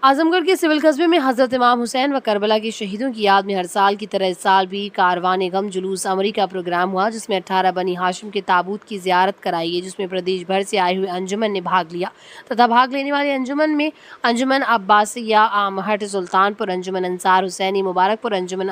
आजमगढ़ के सिविल कस्बे में हजरत इमाम हुसैन व करबला के शहीदों की याद में हर साल की तरह इस साल भी कारवान गम जुलूस अमरी का प्रोग्राम हुआ, जिसमें 18 बनी हाशिम के ताबूत की जियारत कराई गई, जिसमें प्रदेश भर से आए हुए अंजुमन ने भाग लिया तथा भाग लेने वाले अंजुमन में अंजुमन अब्बासिया आमहट सुल्तानपुर, अंजुमन अंसार हुसैनी मुबारकपुर, अंजुमन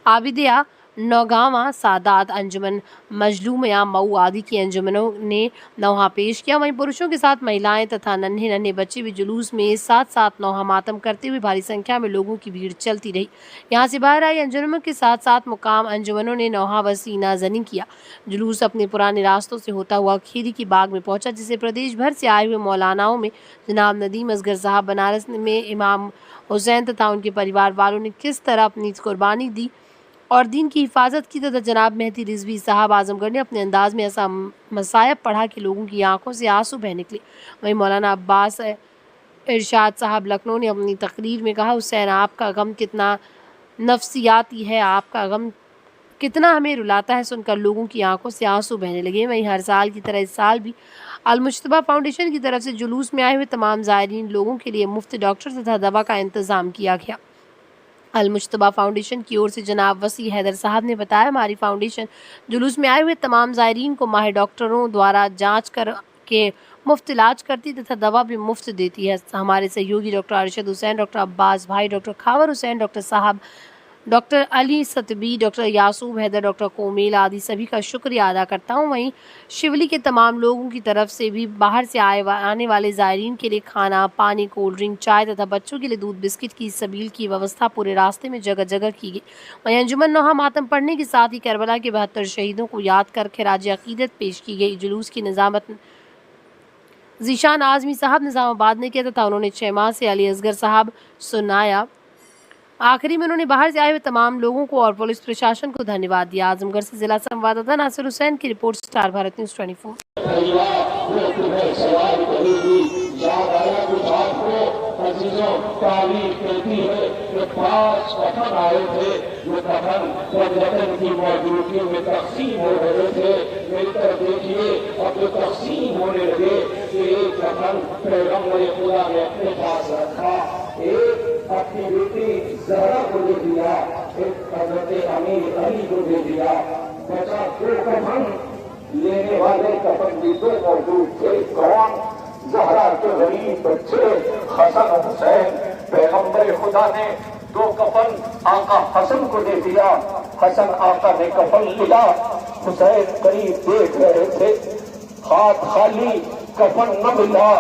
आबिदिया नौगावा, सादात, अंजुमन मजलूमिया मऊ आदि की अंजुमनों ने नौहा पेश किया। वहीं पुरुषों के साथ महिलाएं तथा नन्हे नन्हे बच्चे भी जुलूस में साथ साथ नौहा मातम करते हुए भारी संख्या में लोगों की भीड़ चलती रही। यहाँ से बाहर आई अंजुमनों के साथ साथ मुकाम अंजुमनों ने नौहा व सीना जनी किया। जुलूस अपने पुराने रास्तों से होता हुआ खीरी की बाग में पहुंचा, जिसे प्रदेश भर से आए हुए मौलानाओं में जनाब नदीम असगर साहब, बनारस में इमाम हुसैन तथा उनके परिवार वालों ने किस तरह अपनी कुर्बानी दी और दीन की हिफाजत की, तथा जनाब मेहदी रिजवी साहब आजमगढ़ ने अपने अंदाज में ऐसा मसायब पढ़ा कि लोगों की आंखों से आंसू बह निकले। वहीं मौलाना अब्बास इरशाद साहब लखनऊ ने अपनी तकरीर में कहा, हुसैन आपका गम कितना नफसियाती है, आपका गम कितना हमें रुलाता है, सुनकर लोगों की आंखों से आंसू बहने लगे। वहीं हर साल की तरह इस साल भी अल-मुश्तबा फाउंडेशन की तरफ से जुलूस में आए हुए तमाम ज़ायरीन लोगों के लिए मुफ्त डॉक्टर तथा दवा का इंतज़ाम किया गया। अल-मुश्तबा फाउंडेशन की ओर से जनाब वसी हैदर साहब ने बताया, हमारी फाउंडेशन जुलूस में आए हुए तमाम ज़ायरीन को माहिर डॉक्टरों द्वारा जांच कर के मुफ्त इलाज करती तथा दवा भी मुफ्त देती है। हमारे सहयोगी डॉक्टर अरशद हुसैन, डॉक्टर अब्बास भाई, डॉक्टर खावर हुसैन, डॉक्टर साहब, डॉक्टर अली सतबी, डॉक्टर यासूब हैदर, डॉक्टर कोमेल आदि सभी का शुक्रिया अदा करता हूँ। वहीं शिवली के तमाम लोगों की तरफ से भी बाहर से आने वाले ज़ायरीन के लिए खाना, पानी, कोल्ड ड्रिंक, चाय तथा बच्चों के लिए दूध बिस्किट की सबील की व्यवस्था पूरे रास्ते में जगह जगह की गई। वहीं अंजुमन नौहा मातम पढ़ने के साथ ही करबला के 72 शहीदों को याद कर खिराज अकीदत पेश की गई। जुलूस की निज़ामत ज़ीशान आज़मी साहब निज़ामाबाद ने किया तथा उन्होंने 6 माह से अली असगर साहब सुनाया। आखिरी में उन्होंने बाहर से आए हुए तमाम लोगों को और पुलिस प्रशासन को धन्यवाद दिया। आजमगढ़ से जिला संवाददाता नासिर हुसैन की रिपोर्ट, स्टार भारत न्यूज़ 24। अपनी बेटी ज़हरा को दे दिया, एक हज़रत अमीर अली को दे दिया। बचा दो कफन, लेने वाले कफन भी दो मौजूद थे। कौन? ज़हरा के गरीब बच्चे हसन हुसैन। पैगंबर खुदा ने दो कफन आका हसन को दे दिया। हसन आका ने कफन लिया, हुसैन करीब देख रहे थे, हाथ खाली, कफन न मिला।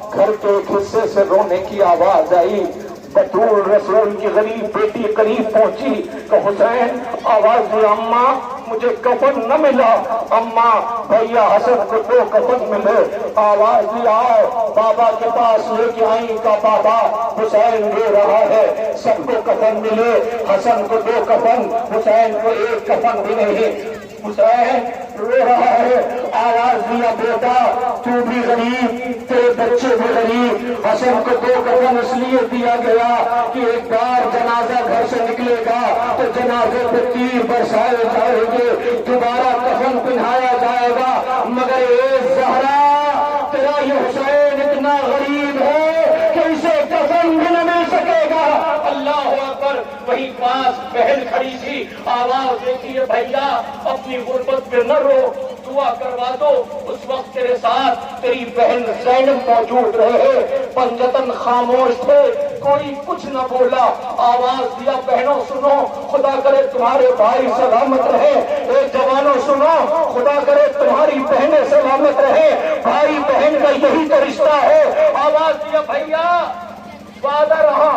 घर के एक हिस्से से रोने की आवाज आई। बतूल रसूल की गरीब बेटी करीब पहुंची तो हुसैन आवाज दी, अम्मा मुझे कफन न मिला। अम्मा भैया हसन को दो कफन मिले। आवाज दी, आओ बाबा के पास लेके आई का बाबा हुसैन रो रहा है। सबको कफन मिले, हसन को दो कफन, हुसैन को एक कफन भी नहीं। हुसैन रो रहा है। आवाज दिया, बेटा तू भी गरीब, तेरे बच्चे भी गरीब। हसन को दो कफन इसलिए दिया गया कि एक बार जनाजा घर से निकलेगा तो जनाजे पे तीर बरसाए जाएंगे, दोबारा कफन पहनाया जाएगा। मगर ए ज़हरा, तेरा ये हुसैन इतना गरीब है कि इसे कफन भी न मिल सकेगा। अल्लाह अकबर। वही पास बहन खड़ी थी, आवाज देती है, भैया अपनी गुर्बत में न रो, दुआ करवा दो। उस वक्त तेरे साथ तेरी बहन ज़ैनब मौजूद रहे। पंजतन खामोश थे, कोई कुछ न बोला। आवाज दिया, बहनों सुनो, खुदा करे तुम्हारे भाई सलामत रहे। एक जवानों सुनो, खुदा करे तुम्हारी बहनें सलामत रहे। भाई बहन का यही तो रिश्ता है। आवाज दिया, भैया वादा रहा